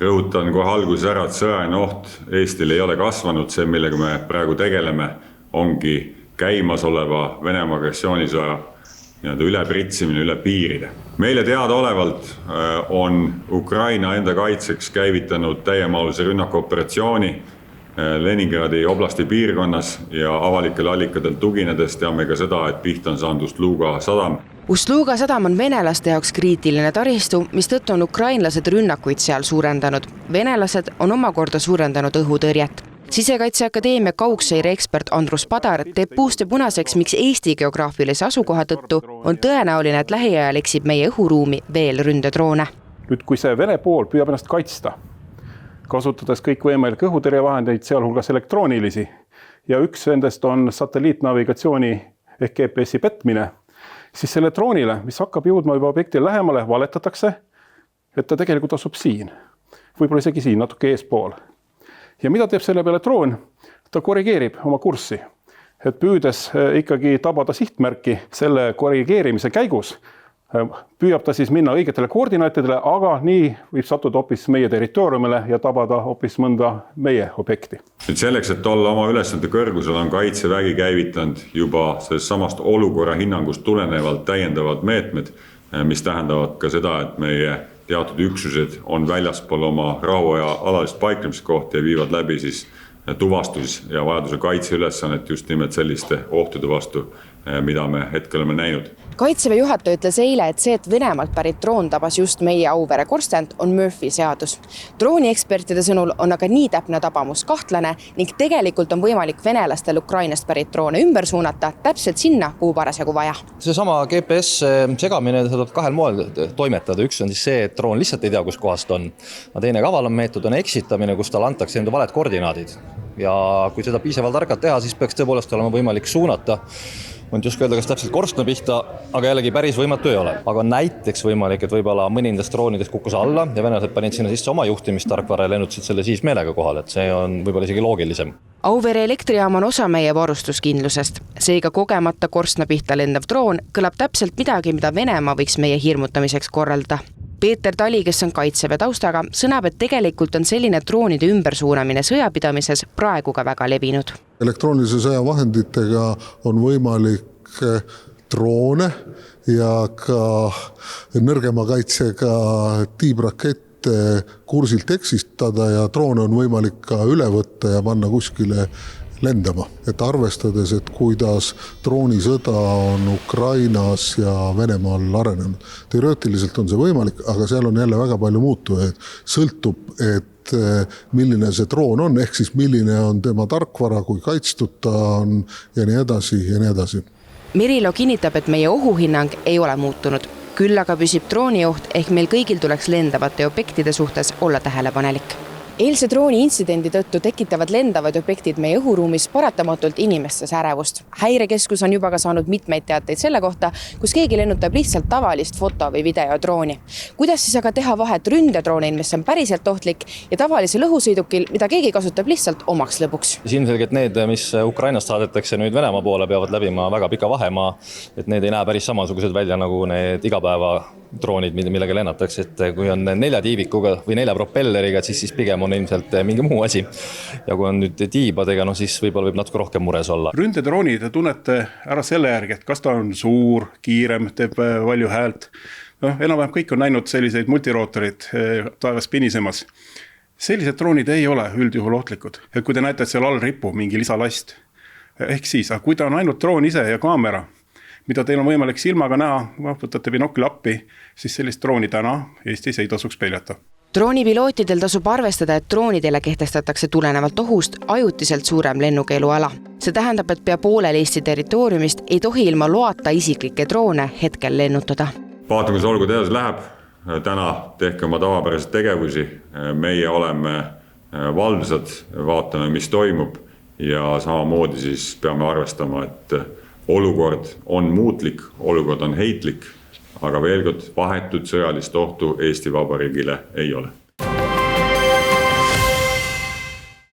Rõhutan kohe alguses ära, et sõjaline oht Eestil ei ole kasvanud. See, millega me praegu tegeleme, ongi käimasoleva Venemaa agressioonisõja ülepritsimine üle piiride. Meile teadaolevalt on Ukraina enda kaitseks käivitanud täiemahulise rünnakuoperatsiooni Leningradi oblasti piirkonnas ja avalikele allikadel tuginedes teame ka seda, et pihta on saanud Ust-Luga sadam. Ust-Luga sadam on venelaste jaoks kriitiline taristu, mistõttu on ukrainlased rünnakuid seal suurendanud. Venelased on omakorda suurendanud õhutõrjet. Sisekaitseakadeemia kaugseire ekspert Andrus Padar teeb puust ja punaseks, miks Eesti geograafilise asukoha tõttu on tõenäoline, et lähiajal eksib meie õhuruumi veel ründedroone. Nüüd, kui see Vene pool püüab ennast kaitsta, kasutades kõikvõimalikke õhutõrjevahendeid, sealhulgas elektroonilisi, ja üks nendest on satelliitnavigatsiooni ehk GPS-i petmine, siis selle droonile, mis hakkab jõudma juba objektile lähemale, valetatakse, et ta tegelikult asub siin. Võib-olla isegi siin, natuke eespool. Ja mida teeb selle peale droon? Ta korrigeerib oma kurssi, et püüdes ikkagi tabada sihtmärki selle korrigeerimise käigus, püüab ta siis minna õigetele koordinaatidele, aga nii võib sattuda hoopis meie territooriumile ja tabada hoopis mõnda meie objekti. Selleks, et olla oma ülesande kõrgusel, on Kaitsevägi käivitanud juba sellest samast olukorra hinnangust tulenevalt täiendavad meetmed, mis tähendavad ka seda, et meie teatud üksused on väljaspool oma rahuaja alalist paiknemiskohti ja viivad läbi siis tuvastus ja vajaduse kaitseülesannet just nimelt selliste ohtude vastu, mida me hetkel oleme näinud. Kaitseväe juhataja ütles eile, et see, et Venemaalt pärit droon tabas just meie Auvere korstent, on Murphy seadus. Drooni ekspertide sõnul on aga nii täpne tabamus kahtlane ning tegelikult on võimalik venelastel Ukrainast pärit droone ümber suunata täpselt sinna, kuhu parasjagu vaja. Seesama GPS segamine saab kahel moel toimetada. Üks on siis see, et droon lihtsalt ei tea, kus kohast on. Teine kavalam meetod on eksitamine, kus tal antakse enda valed koordinaadid. Ja kui seda piisavalt targalt teha, siis peaks tõepoolest olema võimalik suunata. On just öelda, kas täpselt korstna pihta, aga jällegi päris võimatu ei ole. Aga näiteks võimalik, et võib-olla mõnindast droonidest kukkus alla ja venelased panid sinna sisse oma juhtimistarkvara ja lennutasid selle siis meelega kohal, et see on võib-olla isegi loogilisem. Auvere elektrijaam on osa meie varustuskindlusest. Seega kogemata korstna pihta lendav droon kõlab täpselt midagi, mida Venemaa võiks meie hirmutamiseks korraldada. Peeter Tali, kes on Kaitseväe taustaga, sõnab, et tegelikult on selline droonide ümbersuunamine sõjapidamises praegu ka väga levinud. Elektroonilise sõjavahenditega on võimalik droone ja ka nõrgema kaitsega tiibrakette kursilt eksitada ja droone on võimalik ka üle võtta ja panna kuskile lendama. Et arvestades, et kuidas droonisõda on Ukrainas ja Venemaal arenenud. Teoreetiliselt on see võimalik, aga seal on jälle väga palju muutujaid. Sõltub, et milline see droon on, ehk siis milline on tema tarkvara, kui kaitstud ta on ja nii edasi ja nii edasi. Merilo kinnitab, et meie ohuhinnang ei ole muutunud. Küll aga püsib droonioht, ehk meil kõigil tuleks lendavate objektide suhtes olla tähelepanelik. Eilse drooni intsidendi tõttu tekitavad lendavad objektid meie õhuruumis paratamatult inimestes ärevust. Häirekeskus on juba ka saanud mitmeid teateid selle kohta, kus keegi lennutab lihtsalt tavalist foto- või videodrooni. Kuidas siis aga teha vahet ründedroonil, mis on päriselt ohtlik, ja tavalisel õhusõidukil, mida keegi kasutab lihtsalt omaks lõbuks? Ilmselgelt need, mis Ukrainast saadetakse nüüd Venemaa poole, peavad läbima väga pika vahemaa, et need ei näe päris samasugused välja nagu need igapäeva droonid, millega lennatakse, et kui on 4 tiivikuga või 4 propelleriga, siis pigem on ilmselt mingi muu asi. Ja kui on nüüd tiibadega, siis võib-olla võib natuke rohkem mures olla. Ründedrooni te tunnete ära selle järgi, et kas ta on suur, kiirem, teeb palju häält. Enam-vähem kõik on näinud selliseid multirootorid taevas pinisemas. Sellised droonid ei ole üldjuhul ohtlikud. Et kui te näete, et seal all ripub mingi lisalast, ehk siis, kui ta on ainult droon ise ja kaamera, mida teil on võimalik silmaga näha, võtate binokli appi, siis sellist drooni täna Eestis ei tasuks peljata. Droonipilootidel tasub arvestada, et droonidele kehtestatakse tulenevalt ohust ajutiselt suurem lennukeeluala. See tähendab, et pea poolel Eesti territooriumist ei tohi ilma loata isiklikke droone hetkel lennutada. Vaatame, kus olgu teadus läheb. Täna tehke oma tavapäraseid tegevusi. Meie oleme valvsad, vaatame, mis toimub ja samamoodi siis peame arvestama, et olukord on muutlik, olukord on heitlik, aga veel kord vahetud sõjalist ohtu Eesti Vabariigile ei ole.